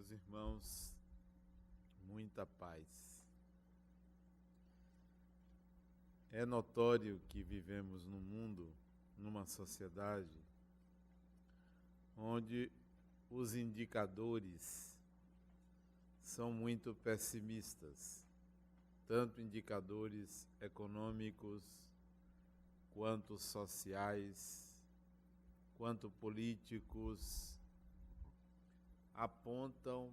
Meus irmãos, muita paz. É notório que vivemos num mundo, numa sociedade, onde os indicadores são muito pessimistas, tanto indicadores econômicos, quanto sociais, quanto políticos, apontam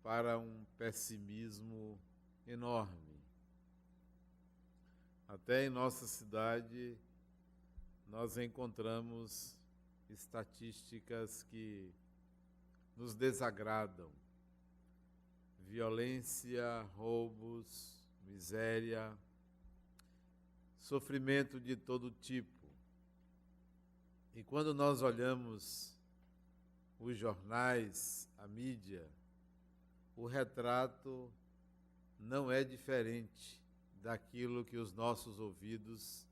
para um pessimismo enorme. Até em nossa cidade, nós encontramos estatísticas que nos desagradam. Violência, roubos, miséria, sofrimento de todo tipo. E quando nós olhamos os jornais, a mídia, o retrato não é diferente daquilo que os nossos ouvidos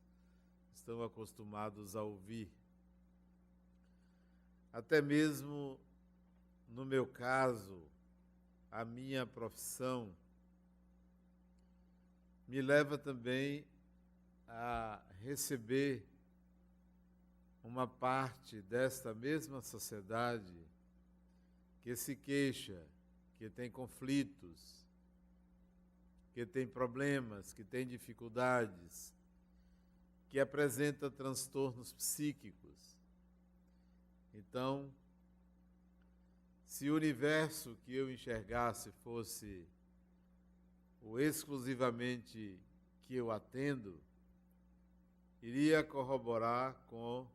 estão acostumados a ouvir. Até mesmo, no meu caso, a minha profissão me leva também a receber uma parte desta mesma sociedade que se queixa, que tem conflitos, que tem problemas, que tem dificuldades, que apresenta transtornos psíquicos. Então, se o universo que eu enxergasse fosse o exclusivamente que eu atendo, iria corroborar com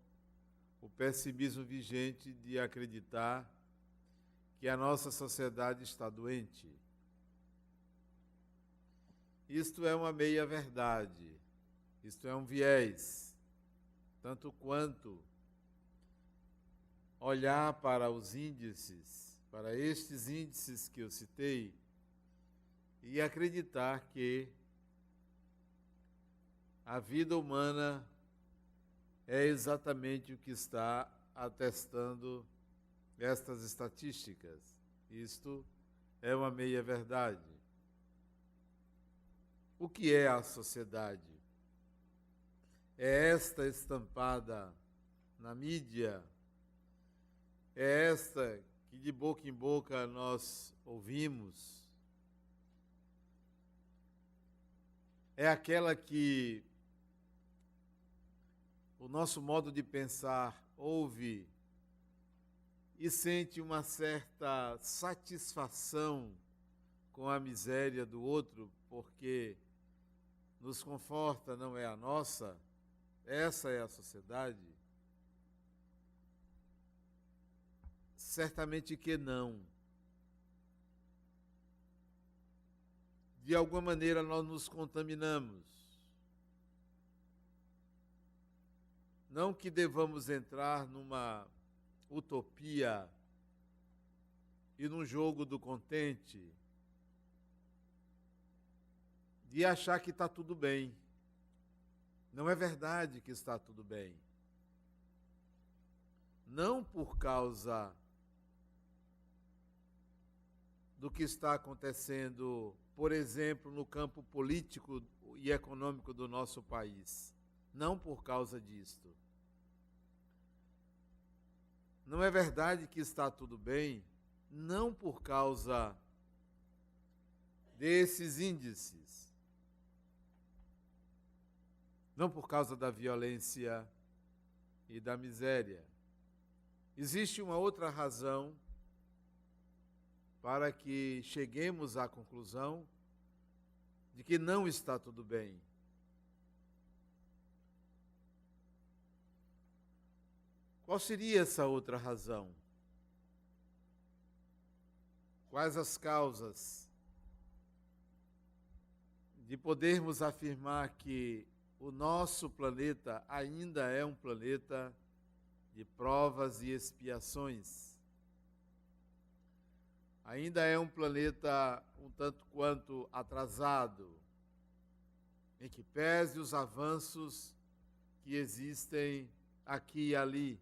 o pessimismo vigente de acreditar que a nossa sociedade está doente. Isto é uma meia-verdade, isto é um viés, tanto quanto olhar para os índices, para estes índices que eu citei, e acreditar que a vida humana é exatamente o que está atestando estas estatísticas. Isto é uma meia-verdade. O que é a sociedade? É esta estampada na mídia? É esta que de boca em boca nós ouvimos? É aquela que o nosso modo de pensar ouve e sente uma certa satisfação com a miséria do outro, porque nos conforta, não é a nossa? Essa é a sociedade? Certamente que não. De alguma maneira nós nos contaminamos. Não que devamos entrar numa utopia e num jogo do contente, de achar que está tudo bem. Não é verdade que está tudo bem. Não por causa do que está acontecendo, por exemplo, no campo político e econômico do nosso país. Não por causa disto. Não é verdade que está tudo bem, não por causa desses índices. Não por causa da violência e da miséria. Existe uma outra razão para que cheguemos à conclusão de que não está tudo bem. Qual seria essa outra razão? Quais as causas de podermos afirmar que o nosso planeta ainda é um planeta de provas e expiações? Ainda é um planeta um tanto quanto atrasado, em que pese os avanços que existem aqui e ali.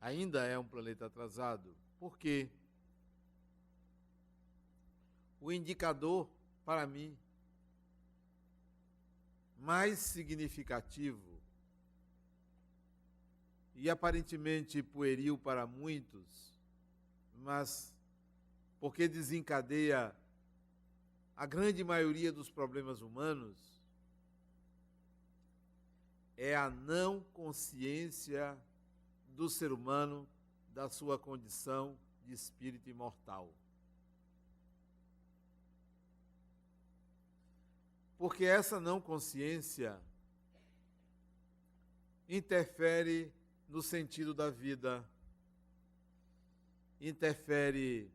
Ainda é um planeta atrasado. Por quê? o indicador, para mim, mais significativo e aparentemente pueril para muitos, mas porque desencadeia a grande maioria dos problemas humanos, é a não consciência do ser humano da sua condição de espírito imortal. Porque essa não consciência interfere no sentido da vida, interfere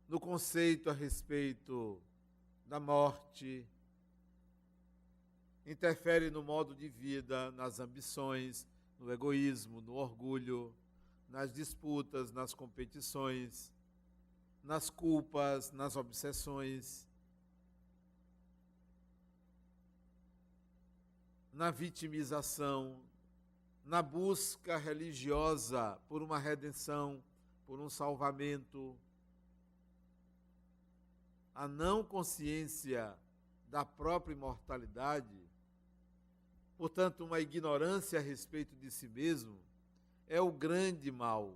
no conceito a respeito da morte, interfere no modo de vida, nas ambições, no egoísmo, no orgulho, nas disputas, nas competições, nas culpas, nas obsessões, na vitimização, na busca religiosa por uma redenção, por um salvamento. A não consciência da própria imortalidade, portanto, uma ignorância a respeito de si mesmo, é o grande mal.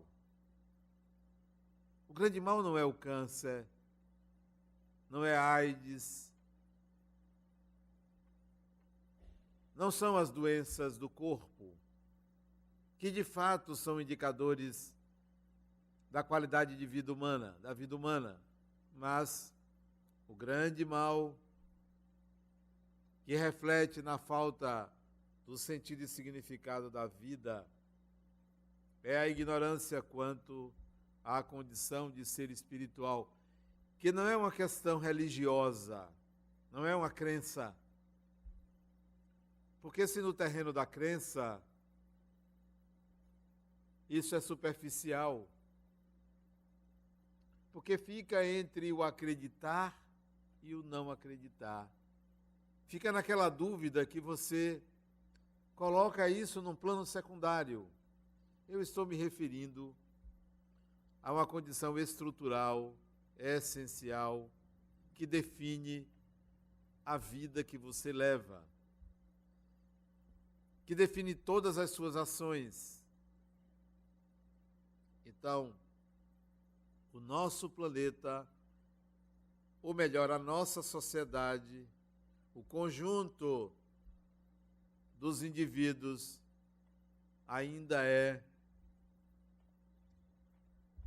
O grande mal não é o câncer, não é a AIDS, não são as doenças do corpo, que de fato são indicadores da qualidade de vida humana, da vida humana, mas o grande mal que reflete na falta do sentido e significado da vida é a ignorância quanto à condição de ser espiritual, que não é uma questão religiosa, não é uma crença. Porque se no terreno da crença isso é superficial, porque fica entre o acreditar e o não acreditar. Fica naquela dúvida que você coloca isso num plano secundário. Eu estou me referindo a uma condição estrutural, essencial, que define a vida que você leva, que define todas as suas ações. Então, o nosso planeta, ou melhor, a nossa sociedade, o conjunto dos indivíduos ainda é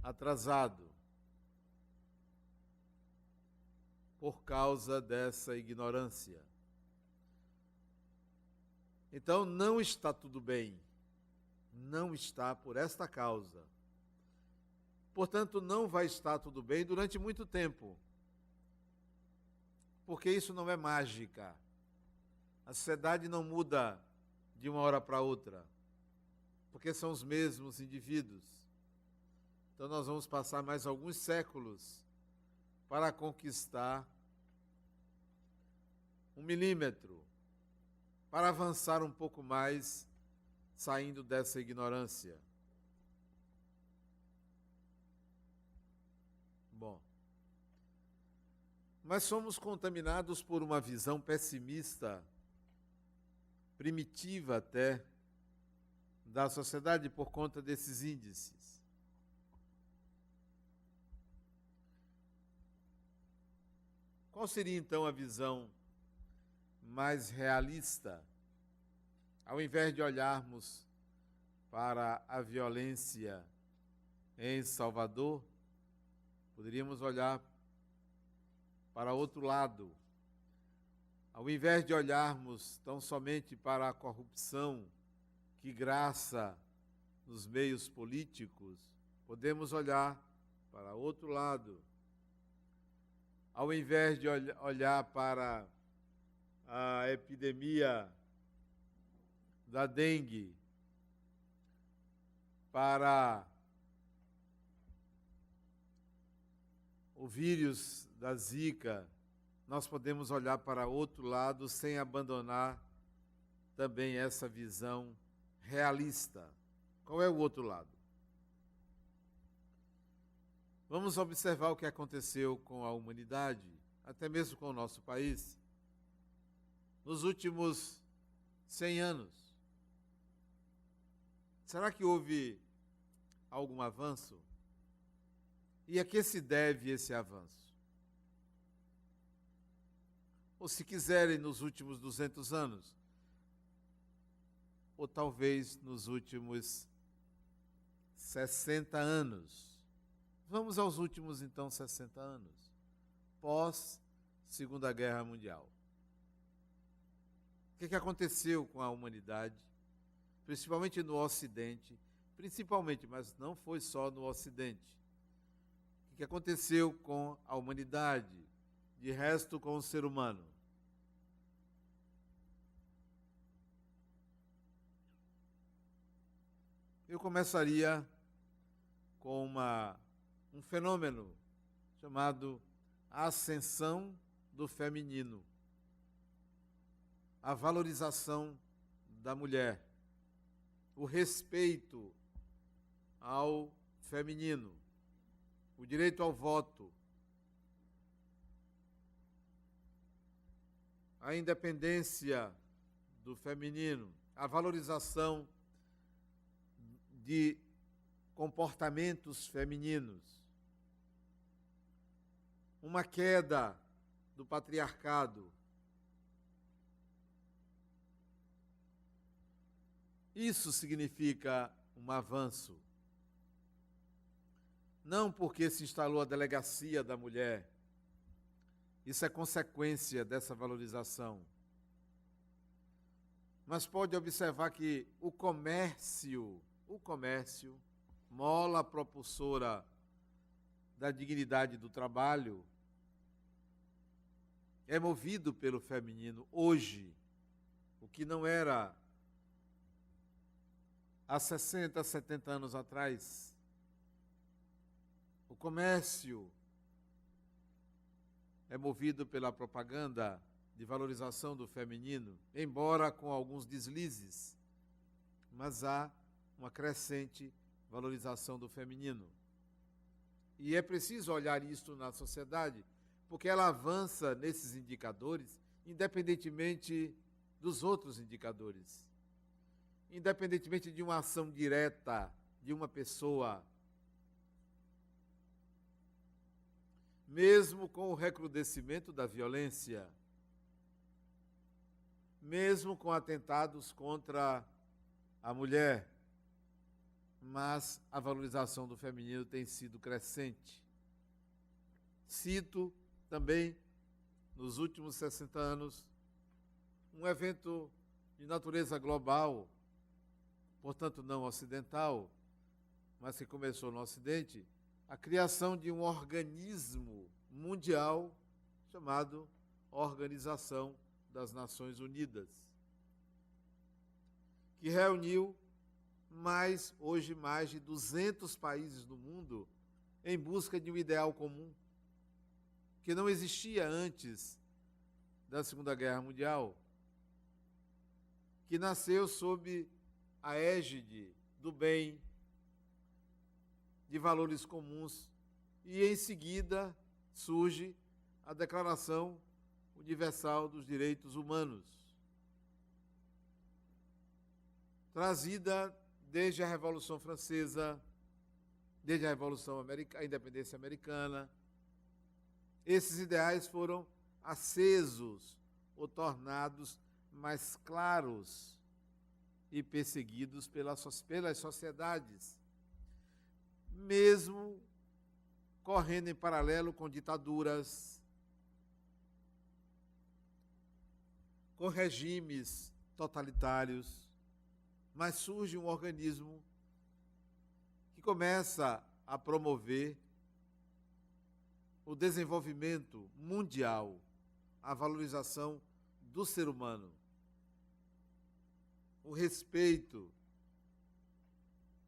atrasado por causa dessa ignorância. Então, não está tudo bem, não está por esta causa. Portanto, não vai estar tudo bem durante muito tempo, porque isso não é mágica. A sociedade não muda de uma hora para outra, porque são os mesmos indivíduos. Então, nós vamos passar mais alguns séculos para conquistar 1 milímetro, para avançar um pouco mais, saindo dessa ignorância. Bom, mas somos contaminados por uma visão pessimista, primitiva até, da sociedade por conta desses índices. Qual seria então a visão mais realista? Ao invés de olharmos para a violência em Salvador, poderíamos olhar para outro lado. Ao invés de olharmos tão somente para a corrupção que graça nos meios políticos, podemos olhar para outro lado. Ao invés de olhar para a epidemia da dengue, para o vírus da Zika, nós podemos olhar para outro lado sem abandonar também essa visão realista. Qual é o outro lado? Vamos observar o que aconteceu com a humanidade, até mesmo com o nosso país, nos últimos 100 anos. Será que houve algum avanço? E a que se deve esse avanço? Ou, se quiserem, nos últimos 200 anos, ou talvez nos últimos 60 anos. Vamos aos últimos, então, 60 anos, pós Segunda Guerra Mundial. O que aconteceu com a humanidade, principalmente no Ocidente, mas não foi só no Ocidente. O que aconteceu com a humanidade, de resto com o ser humano? Eu começaria com um fenômeno chamado ascensão do feminino, a valorização da mulher, o respeito ao feminino, o direito ao voto, a independência do feminino, a valorização de comportamentos femininos, uma queda do patriarcado. Isso significa um avanço. Não porque se instalou a delegacia da mulher. Isso é consequência dessa valorização. Mas pode observar que o comércio, mola propulsora da dignidade do trabalho, é movido pelo feminino hoje, o que não era há 60, 70 anos atrás. O comércio é movido pela propaganda de valorização do feminino, embora com alguns deslizes, mas há uma crescente valorização do feminino. E é preciso olhar isso na sociedade, porque ela avança nesses indicadores, independentemente dos outros indicadores. Independentemente de uma ação direta de uma pessoa, mesmo com o recrudescimento da violência, mesmo com atentados contra a mulher, mas a valorização do feminino tem sido crescente. Cito também, nos últimos 60 anos, um evento de natureza global, portanto não ocidental, mas que começou no Ocidente, a criação de um organismo mundial chamado Organização das Nações Unidas, que reuniu hoje mais de 200 países do mundo em busca de um ideal comum, que não existia antes da Segunda Guerra Mundial, que nasceu sob a égide do bem, de valores comuns, e em seguida surge a Declaração Universal dos Direitos Humanos, trazida desde a Revolução Francesa, desde a Revolução Americana, a Independência Americana. Esses ideais foram acesos ou tornados mais claros e perseguidos pelas sociedades, mesmo correndo em paralelo com ditaduras, com regimes totalitários. Mas surge um organismo que começa a promover o desenvolvimento mundial, a valorização do ser humano, o respeito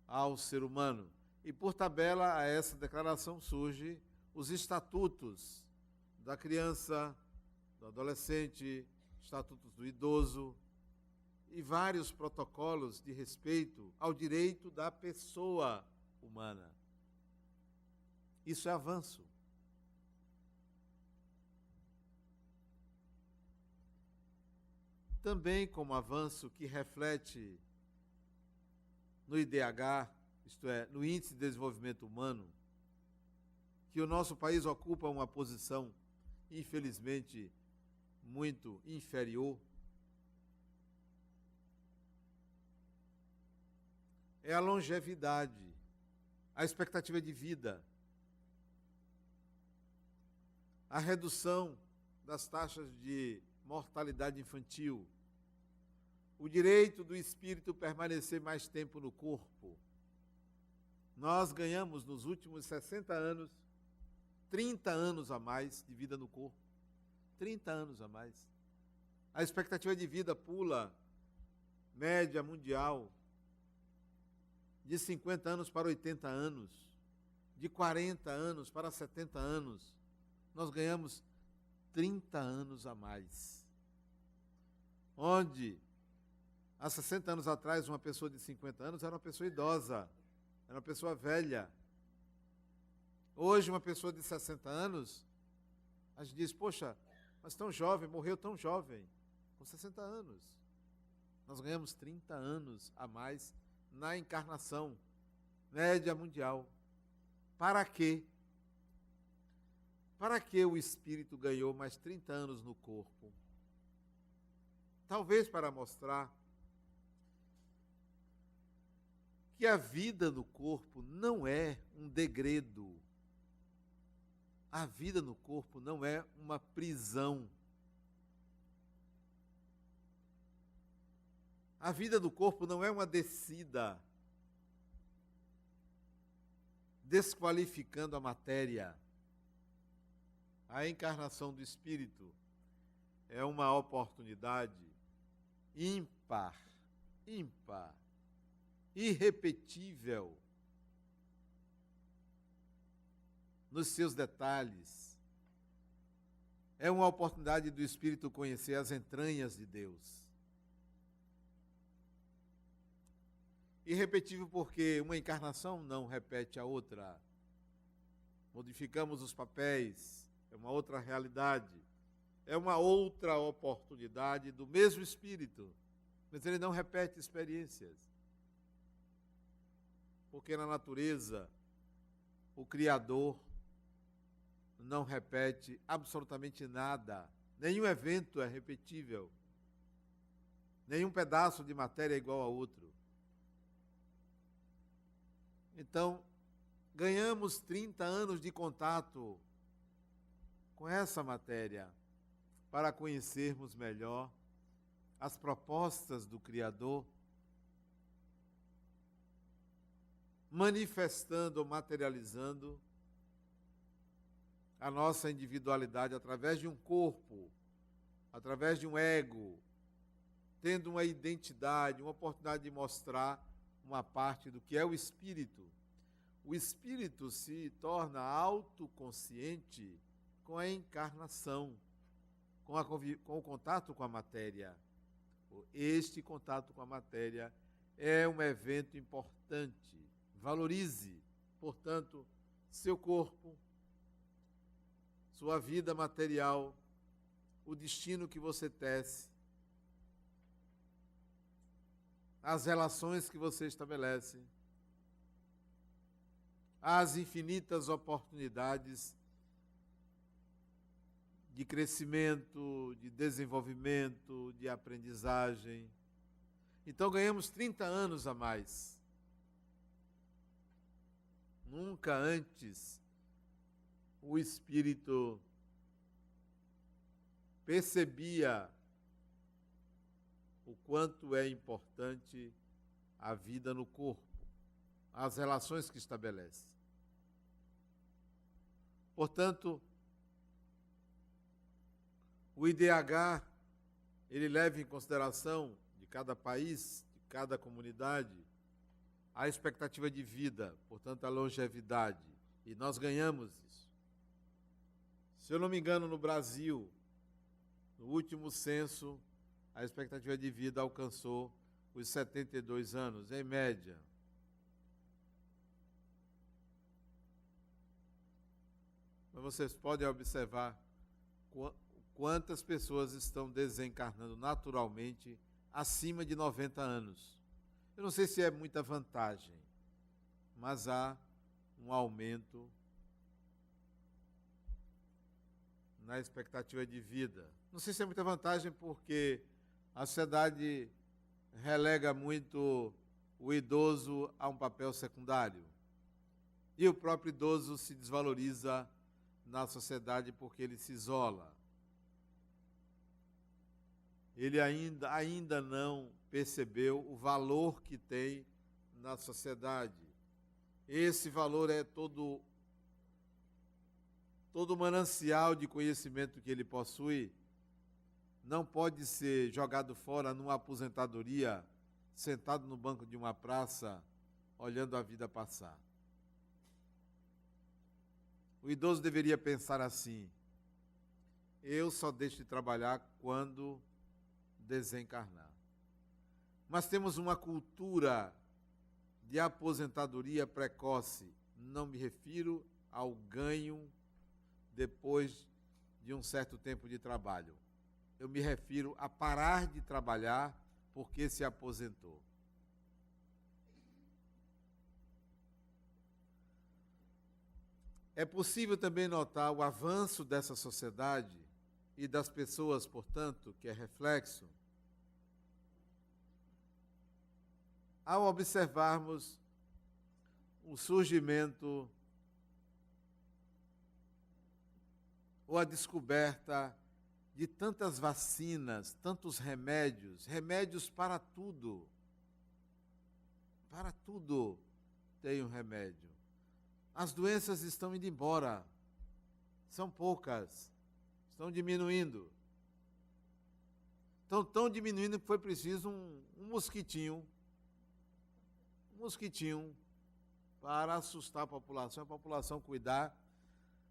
ao ser humano. E, por tabela, a essa declaração surgem os estatutos da criança, do adolescente, estatutos do idoso, e vários protocolos de respeito ao direito da pessoa humana. Isso é avanço. Também como avanço que reflete no IDH, isto é, no Índice de Desenvolvimento Humano, que o nosso país ocupa uma posição, infelizmente, muito inferior, é a longevidade, a expectativa de vida, a redução das taxas de mortalidade infantil, o direito do espírito permanecer mais tempo no corpo. Nós ganhamos nos últimos 60 anos, 30 anos a mais de vida no corpo. 30 anos a mais. A expectativa de vida pula, média mundial, de 50 anos para 80 anos, de 40 anos para 70 anos. Nós ganhamos 30 anos a mais. Onde, há 60 anos atrás, uma pessoa de 50 anos era uma pessoa idosa, era uma pessoa velha. Hoje, uma pessoa de 60 anos, a gente diz, poxa, mas tão jovem, morreu tão jovem, com 60 anos. Nós ganhamos 30 anos a mais na encarnação média mundial. Para quê? Para que o espírito ganhou mais 30 anos no corpo? Talvez para mostrar que a vida no corpo não é um degredo. A vida no corpo não é uma prisão. A vida do corpo não é uma descida, desqualificando a matéria. A encarnação do espírito é uma oportunidade ímpar, irrepetível nos seus detalhes. É uma oportunidade do espírito conhecer as entranhas de Deus. Irrepetível porque uma encarnação não repete a outra. Modificamos os papéis, é uma outra realidade, é uma outra oportunidade do mesmo espírito, mas ele não repete experiências. Porque na natureza, o Criador não repete absolutamente nada. Nenhum evento é repetível. Nenhum pedaço de matéria é igual a outro. Então, ganhamos 30 anos de contato com essa matéria para conhecermos melhor as propostas do Criador, manifestando ou materializando a nossa individualidade através de um corpo, através de um ego, tendo uma identidade, uma oportunidade de mostrar uma parte do que é o espírito. O espírito se torna autoconsciente com a encarnação, com o contato com a matéria. Este contato com a matéria é um evento importante. Valorize, portanto, seu corpo, sua vida material, o destino que você tece, as relações que você estabelece, as infinitas oportunidades de crescimento, de desenvolvimento, de aprendizagem. Então ganhamos 30 anos a mais. Nunca antes o espírito percebia o quanto é importante a vida no corpo, as relações que estabelece. Portanto, o IDH, ele leva em consideração de cada país, de cada comunidade, a expectativa de vida, portanto, a longevidade. E nós ganhamos isso. Se eu não me engano, no Brasil, no último censo, a expectativa de vida alcançou os 72 anos, em média. Então vocês podem observar quantas pessoas estão desencarnando naturalmente acima de 90 anos. Eu não sei se é muita vantagem, mas há um aumento na expectativa de vida. Não sei se é muita vantagem porque a sociedade relega muito o idoso a um papel secundário. E o próprio idoso se desvaloriza na sociedade porque ele se isola. Ele ainda não percebeu o valor que tem na sociedade. Esse valor é todo o manancial de conhecimento que ele possui não pode ser jogado fora numa aposentadoria, sentado no banco de uma praça, olhando a vida passar. O idoso deveria pensar assim: eu só deixo de trabalhar quando desencarnar. Mas temos uma cultura de aposentadoria precoce. Não me refiro ao ganho depois de um certo tempo de trabalho. Eu me refiro a parar de trabalhar porque se aposentou. É possível também notar o avanço dessa sociedade e das pessoas, portanto, que é reflexo, ao observarmos o surgimento ou a descoberta de tantas vacinas, tantos remédios, remédios para tudo. Para tudo tem um remédio. As doenças estão indo embora, são poucas, estão diminuindo. Estão diminuindo que foi preciso um mosquitinho para assustar a população cuidar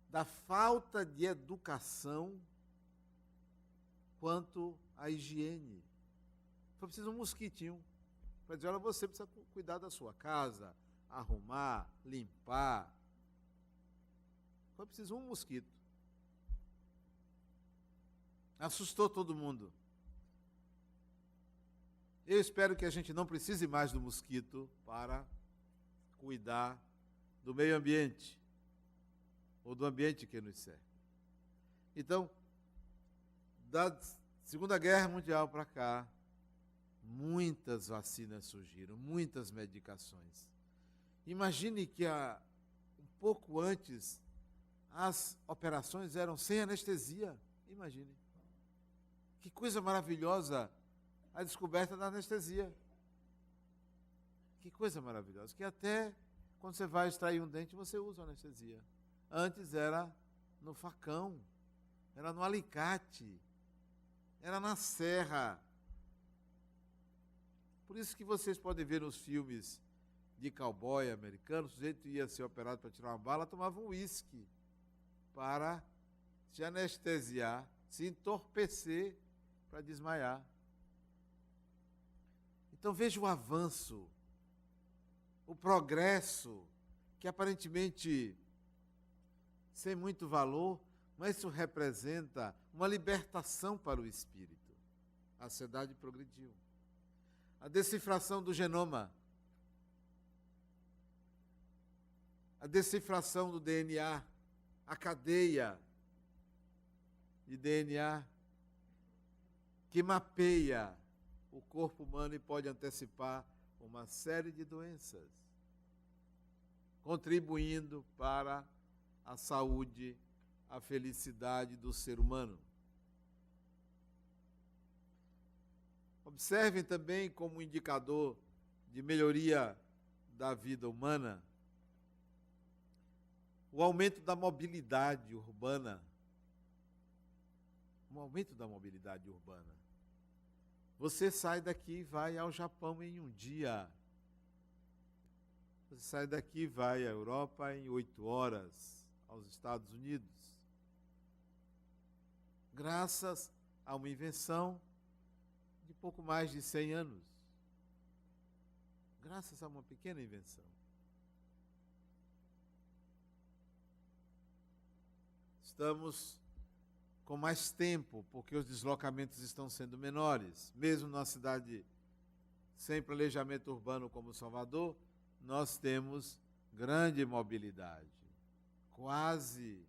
da falta de educação quanto à higiene. Foi preciso um mosquitinho para dizer: olha, você precisa cuidar da sua casa, arrumar, limpar. Foi preciso um mosquito. Assustou todo mundo. Eu espero que a gente não precise mais do mosquito para cuidar do meio ambiente, ou do ambiente que nos cerca. Então, da Segunda Guerra Mundial para cá, muitas vacinas surgiram, muitas medicações. Imagine que um pouco antes as operações eram sem anestesia. Imagine. Que coisa maravilhosa a descoberta da anestesia. Que coisa maravilhosa. Que até quando você vai extrair um dente, você usa anestesia. Antes era no facão, era no alicate, era na serra. Por isso que vocês podem ver nos filmes de cowboy americano, o sujeito ia ser operado para tirar uma bala, tomava um uísque para se anestesiar, se entorpecer para desmaiar. Então veja o avanço, o progresso, que aparentemente sem muito valor, mas isso representa uma libertação para o espírito. A sociedade progrediu. A decifração do genoma, a decifração do DNA, a cadeia de DNA que mapeia o corpo humano e pode antecipar uma série de doenças, contribuindo para a saúde, a felicidade do ser humano. Observem também como indicador de melhoria da vida humana o aumento da mobilidade urbana. Um aumento da mobilidade urbana. Você sai daqui e vai ao Japão em um dia. Você sai daqui e vai à Europa em 8 horas, aos Estados Unidos. Graças a uma invenção de pouco mais de 100 anos. Graças a uma pequena invenção. estamos com mais tempo, porque os deslocamentos estão sendo menores. Mesmo numa cidade sem planejamento urbano como Salvador, nós temos grande mobilidade. Quase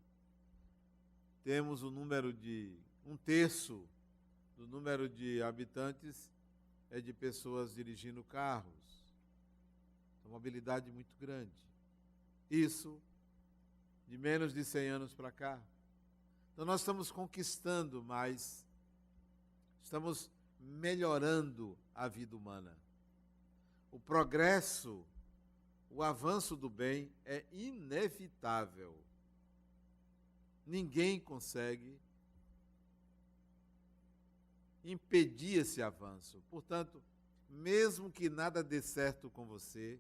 temos o número de 1/3 do número de habitantes é de pessoas dirigindo carros. Uma mobilidade muito grande. Isso de menos de 100 anos para cá. Então nós estamos conquistando mais, estamos melhorando a vida humana. O progresso, o avanço do bem é inevitável. Ninguém consegue impedir esse avanço. Portanto, mesmo que nada dê certo com você,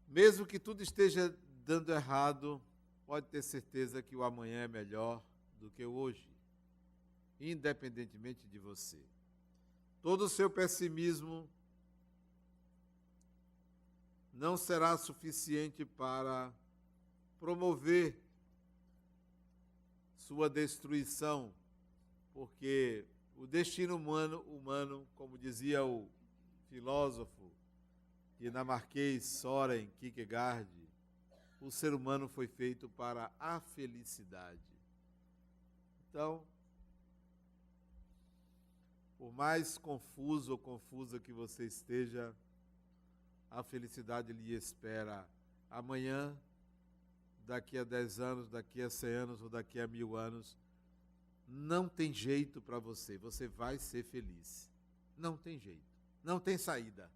mesmo que tudo esteja dando errado, pode ter certeza que o amanhã é melhor do que o hoje, independentemente de você. Todo o seu pessimismo não será suficiente para promover sua destruição, porque o destino humano, como dizia o filósofo dinamarquês Søren Kierkegaard, o ser humano foi feito para a felicidade. Então, por mais confuso ou confusa que você esteja, a felicidade lhe espera amanhã, daqui a 10 anos, daqui a 100 anos ou daqui a 1000 anos. Não tem jeito para você, você vai ser feliz. Não tem jeito, não tem saída,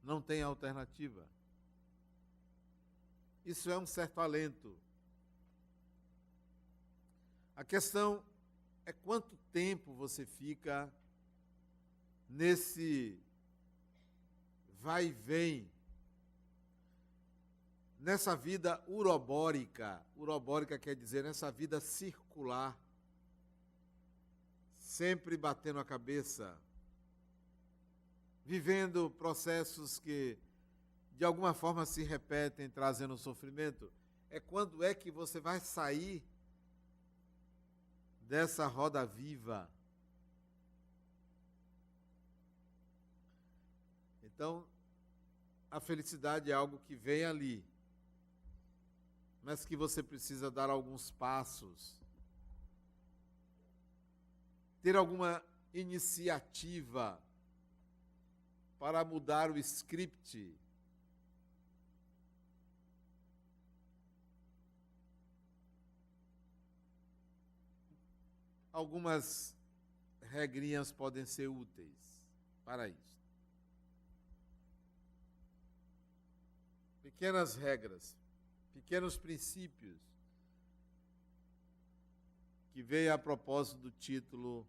não tem alternativa. Isso é um certo alento. A questão é quanto tempo você fica nesse vai e vem, nessa vida urobórica. Urobórica quer dizer nessa vida circular, sempre batendo a cabeça, vivendo processos que de alguma forma se repetem, trazendo sofrimento. É quando é que você vai sair dessa roda viva? Então, a felicidade é algo que vem ali, mas que você precisa dar alguns passos, ter alguma iniciativa para mudar o script. Algumas regrinhas podem ser úteis para isso. Pequenas regras, pequenos princípios, que veio a propósito do título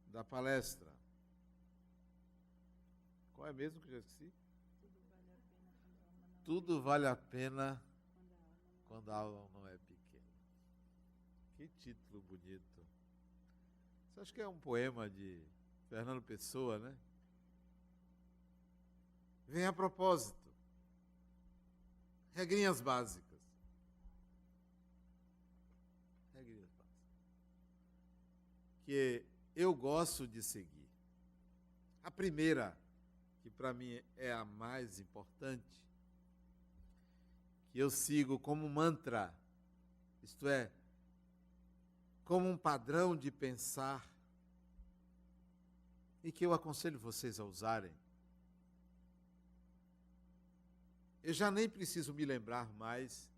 da palestra. Qual é mesmo que eu já esqueci? Tudo vale a pena quando a alma não é pequena. Que título bonito. Você acha que é um poema de Fernando Pessoa, né? Vem a propósito. Regrinhas básicas. Regrinhas básicas. Que eu gosto de seguir. A primeira, que para mim é a mais importante, que eu sigo como mantra, isto é, como um padrão de pensar, e que eu aconselho vocês a usarem. Eu já nem preciso me lembrar mais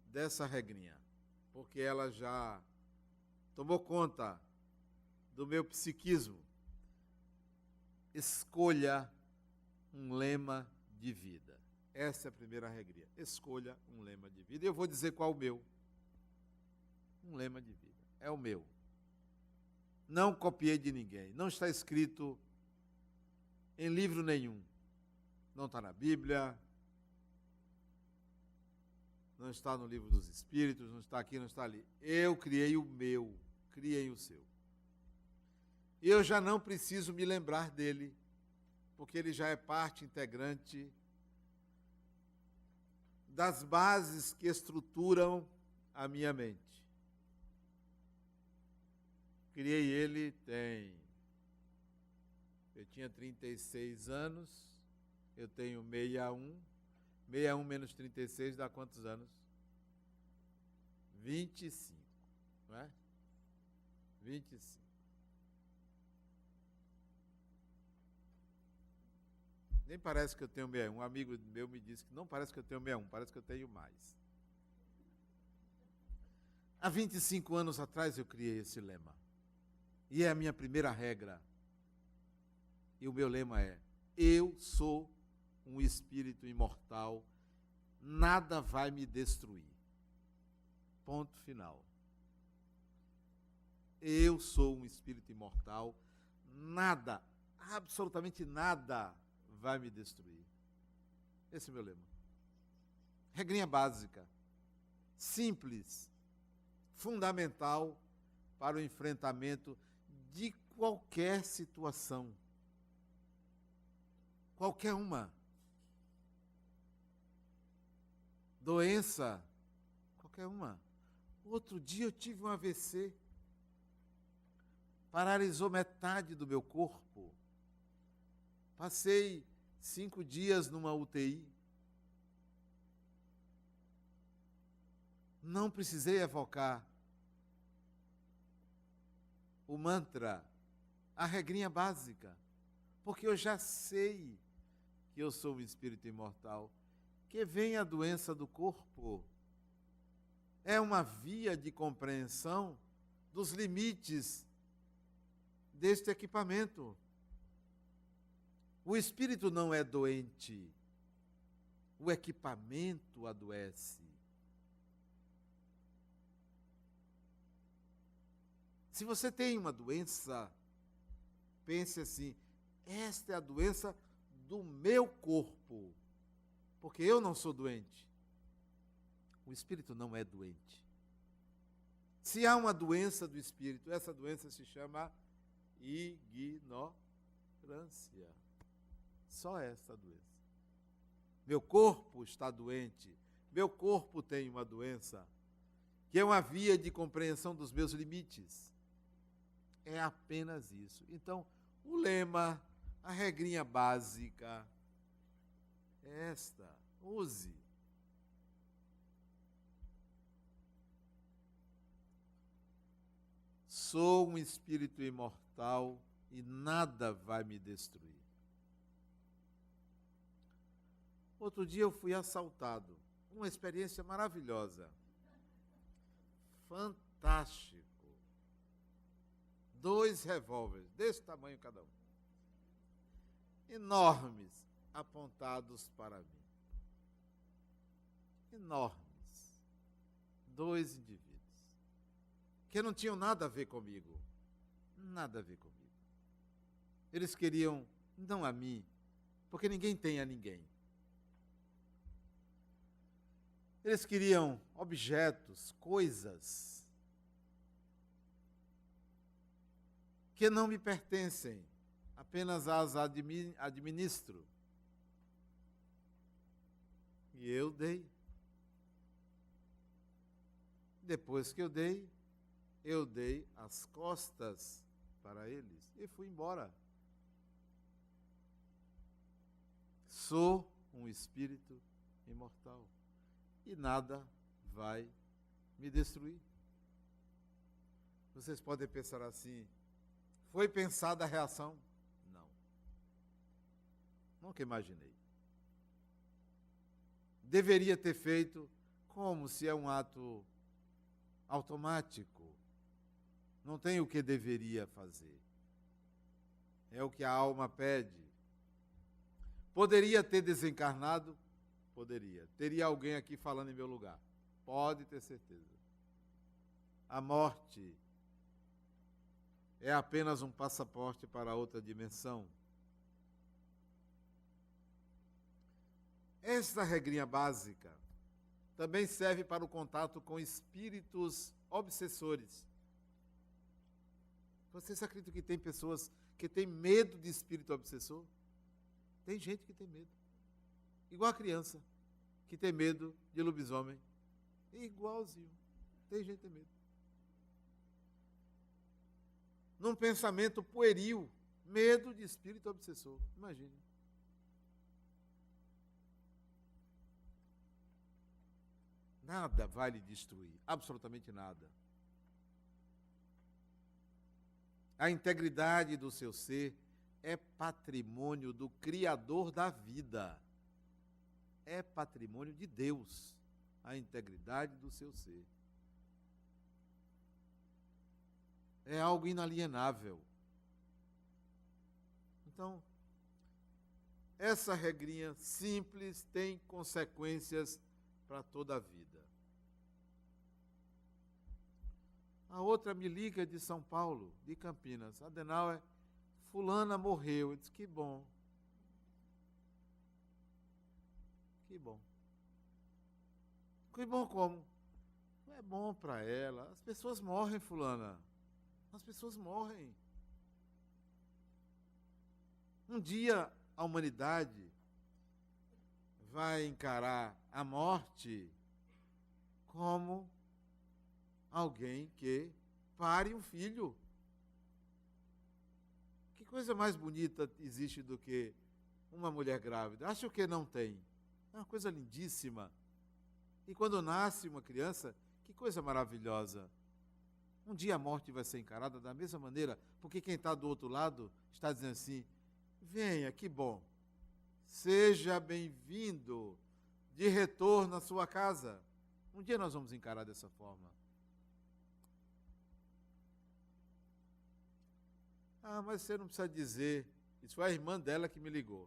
dessa regrinha, porque ela já tomou conta do meu psiquismo. Escolha um lema de vida. Essa é a primeira regrinha. Escolha um lema de vida. E eu vou dizer qual é o meu. Um lema de vida. É o meu. Não copiei de ninguém. Não está escrito em livro nenhum. Não está na Bíblia. Não está no livro dos Espíritos. Não está aqui, não está ali. Eu criei o meu. Criei o seu. E eu já não preciso me lembrar dele, porque ele já é parte integrante das bases que estruturam a minha mente. Criei ele eu tinha 36 anos, eu tenho 61. 61 menos 36 dá quantos anos? 25, não é? 25. Nem parece que eu tenho 61. Um amigo meu me disse que não parece que eu tenho 61, parece que eu tenho mais. Há 25 anos atrás eu criei esse lema. E é a minha primeira regra. E o meu lema é: eu sou um espírito imortal, nada vai me destruir. Ponto final. Eu sou um espírito imortal, nada, absolutamente nada vai me destruir. Esse é o meu lema. Regrinha básica, simples, fundamental para o enfrentamento de qualquer situação. Qualquer uma. Doença, qualquer uma. Outro dia eu tive um AVC. Paralisou metade do meu corpo. Passei 5 dias numa UTI. Não precisei evocar o mantra, a regrinha básica, porque eu já sei que eu sou um espírito imortal. Que vem a doença do corpo é uma via de compreensão dos limites deste equipamento. O espírito não é doente, o equipamento adoece. Se você tem uma doença, pense assim: esta é a doença do meu corpo, porque eu não sou doente. O espírito não é doente. Se há uma doença do espírito, essa doença se chama ignorância. Só essa doença. Meu corpo está doente, meu corpo tem uma doença, que é uma via de compreensão dos meus limites. É apenas isso. Então, o lema, a regrinha básica é esta: use. Sou um espírito imortal e nada vai me destruir. Outro dia eu fui assaltado. Uma experiência maravilhosa. Fantástico. 2 revólveres, desse tamanho cada um. Enormes, apontados para mim. Enormes. 2 indivíduos. Que não tinham nada a ver comigo. Nada a ver comigo. Eles queriam, não a mim, porque ninguém tem a ninguém. Eles queriam objetos, coisas que não me pertencem, apenas as administro. E eu dei. Depois que eu dei as costas para eles e fui embora. Sou um espírito imortal e nada vai me destruir. Vocês podem pensar assim: foi pensada a reação? Não. Nunca imaginei. Deveria ter feito como se é um ato automático. Não tem o que deveria fazer. É o que a alma pede. Poderia ter desencarnado? Poderia. Teria alguém aqui falando em meu lugar? Pode ter certeza. A morte é apenas um passaporte para outra dimensão. Esta regrinha básica também serve para o contato com espíritos obsessores. Vocês acreditam que tem pessoas que têm medo de espírito obsessor? Tem gente que tem medo. Igual a criança. que tem medo de lobisomem. Igualzinho. Tem gente que tem medo. Num pensamento pueril, medo de espírito obsessor. Imagine. Nada vai lhe destruir, absolutamente nada. A integridade do seu ser é patrimônio do Criador da vida. É patrimônio de Deus, a integridade do seu ser. É algo inalienável. Então, essa regrinha simples tem consequências para toda a vida. A outra me liga de São Paulo, de Campinas. Adenauer, fulana morreu. Eu disse, que bom. Que bom. Que bom como? Não é bom para ela. As pessoas morrem, fulana. As pessoas morrem. Um dia a humanidade vai encarar a morte como alguém que pare um filho. Que coisa mais bonita existe do que uma mulher grávida? Acho que não tem. É uma coisa lindíssima. E quando nasce uma criança, que coisa maravilhosa. Um dia a morte vai ser encarada da mesma maneira, porque quem está do outro lado está dizendo assim, venha, que bom, seja bem-vindo de retorno à sua casa. Um dia nós vamos encarar dessa forma. Ah, mas você não precisa dizer, isso foi a irmã dela que me ligou.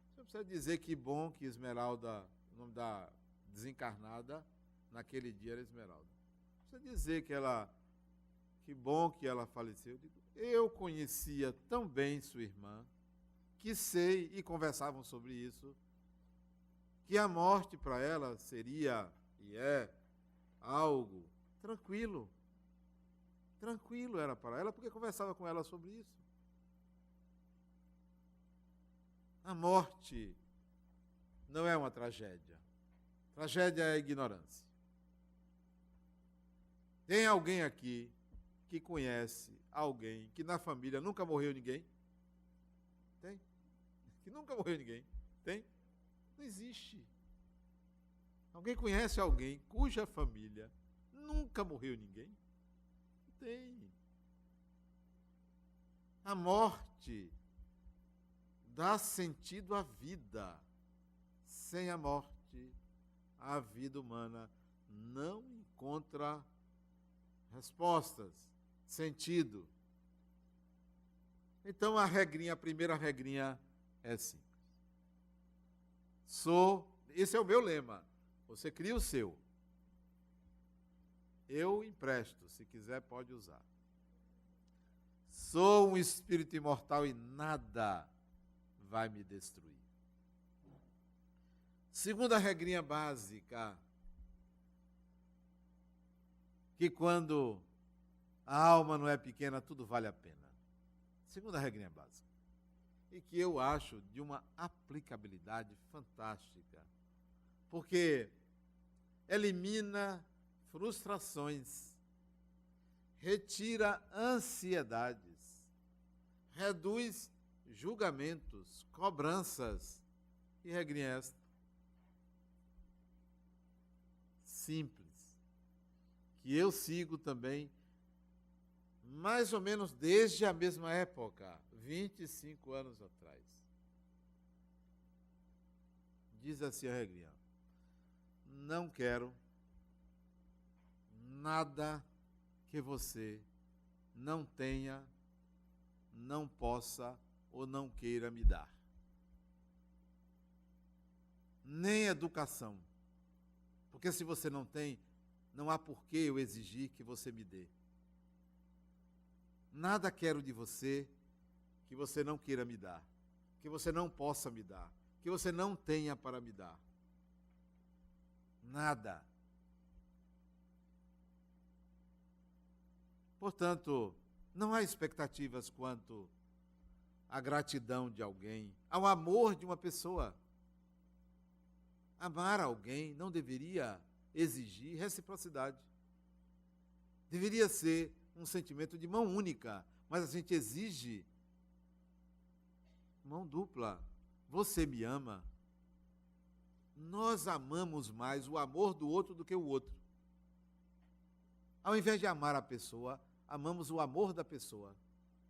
Você não precisa dizer que bom que Esmeralda, o nome da desencarnada, naquele dia era Esmeralda. Não precisa dizer que bom que ela faleceu. Eu conhecia tão bem sua irmã, que sei, e conversavam sobre isso, que a morte para ela seria, e é, algo tranquilo. Tranquilo era para ela, porque conversava com ela sobre isso. A morte não é uma tragédia. Tragédia é a ignorância. Tem alguém aqui que conhece alguém que na família nunca morreu ninguém? Tem? Que nunca morreu ninguém? Tem? Não existe. Alguém conhece alguém cuja família nunca morreu ninguém? Tem. A morte dá sentido à vida. Sem a morte, a vida humana não encontra respostas, sentido. Então a primeira regrinha é simples. Esse é o meu lema. Você cria o seu. Eu empresto, se quiser pode usar. Sou um espírito imortal e nada vai me destruir. Segunda regrinha básica, que quando a alma não é pequena, tudo vale a pena. Segunda regrinha básica. E que eu acho de uma aplicabilidade fantástica, porque elimina frustrações, retira ansiedades, reduz julgamentos, cobranças. E regrinha esta? Simples, que eu sigo também, mais ou menos desde a mesma época, 25 anos atrás. Diz assim a regrinha: não quero nada que você não tenha, não possa ou não queira me dar. Nem educação. Porque se você não tem, não há por que eu exigir que você me dê. Nada quero de você que você não queira me dar, que você não possa me dar, que você não tenha para me dar. Nada. Portanto, não há expectativas quanto à gratidão de alguém, ao amor de uma pessoa. Amar alguém não deveria exigir reciprocidade. Deveria ser um sentimento de mão única, mas a gente exige mão dupla. Você me ama? Nós amamos mais o amor do outro do que o outro. Ao invés de amar a pessoa, amamos o amor da pessoa.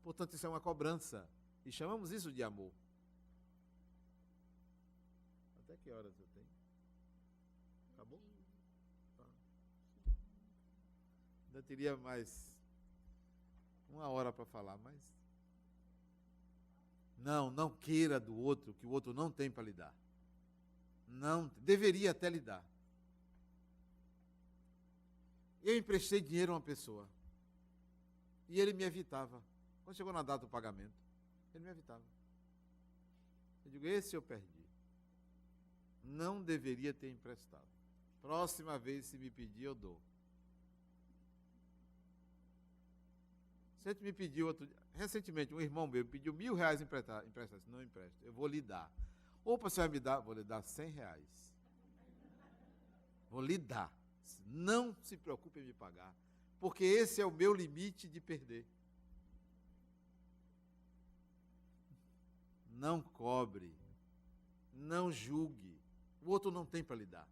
Portanto, isso é uma cobrança. E chamamos isso de amor. Até que horas eu tenho? Acabou? Tá. Ainda teria mais 1 hora para falar, mas... Não queira do outro que o outro não tem para lhe dar. Não, deveria até lhe dar. Eu emprestei dinheiro a uma pessoa e ele me evitava. Quando chegou na data do pagamento, ele me evitava. Eu digo, esse eu perdi. Não deveria ter emprestado. Próxima vez, se me pedir, eu dou. Você me pediu recentemente, um irmão meu pediu R$1.000 emprestar. Não empresto, eu vou lhe dar. Opa, você vai me dar? Vou lhe dar R$100. Vou lhe dar. Não se preocupe em me pagar, porque esse é o meu limite de perder. Não cobre, não julgue. O outro não tem para lhe dar.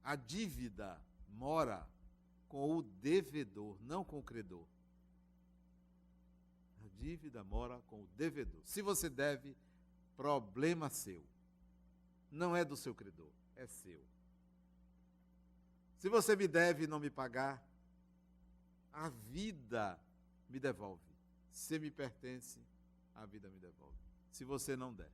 A dívida mora com o devedor, não com o credor. A dívida mora com o devedor. Se você deve, problema seu. Não é do seu credor, é seu. Se você me deve e não me pagar, a vida me devolve. Se me pertence, a vida me devolve. Se você não der.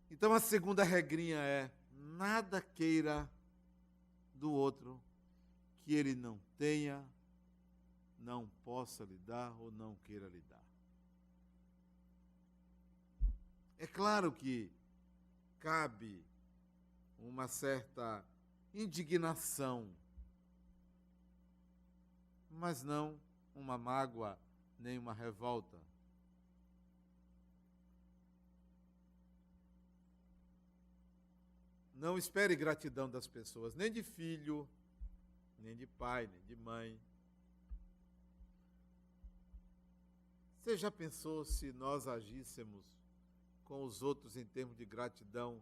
Então a segunda regrinha é: nada queira do outro que ele não tenha, não possa lhe dar ou não queira lhe dar. É claro que cabe uma certa indignação, mas não uma mágoa nem uma revolta. Não espere gratidão das pessoas, nem de filho, nem de pai, nem de mãe. Você já pensou se nós agíssemos com os outros em termos de gratidão,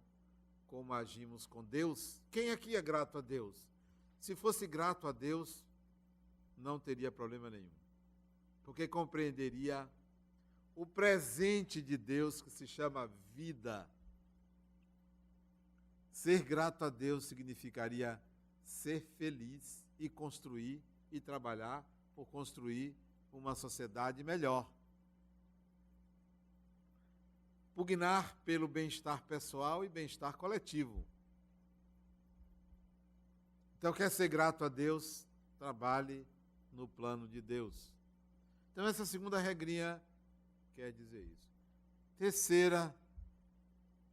como agimos com Deus? Quem aqui é grato a Deus? Se fosse grato a Deus, não teria problema nenhum, porque compreenderia o presente de Deus que se chama vida. Ser grato a Deus significaria ser feliz e construir e trabalhar por construir uma sociedade melhor. Pugnar pelo bem-estar pessoal e bem-estar coletivo. Então, quer ser grato a Deus? Trabalhe no plano de Deus. Então, essa segunda regrinha quer dizer isso. Terceira,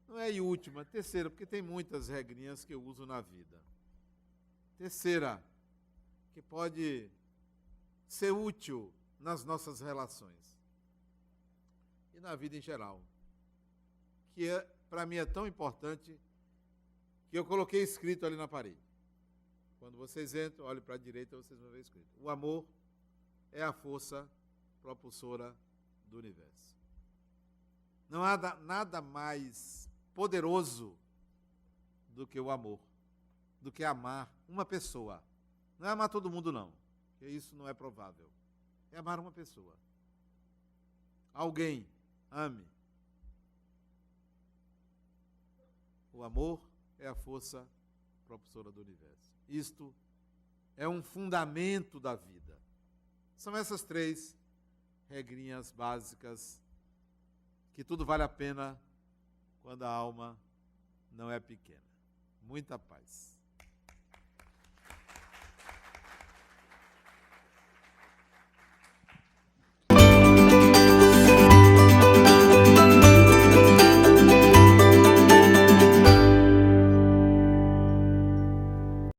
não é a última, terceira, porque tem muitas regrinhas que eu uso na vida. Terceira, que pode ser útil nas nossas relações e na vida em geral, que para mim é tão importante que eu coloquei escrito ali na parede. Quando vocês entram, olhem para a direita, vocês vão ver escrito: o amor é a força propulsora do universo. Não há nada mais poderoso do que o amor, do que amar uma pessoa. Não é amar todo mundo, não, porque isso não é provável. É amar uma pessoa. Alguém, ame. O amor é a força propulsora do universo. Isto é um fundamento da vida. São essas 3 regrinhas básicas que tudo vale a pena quando a alma não é pequena. Muita paz.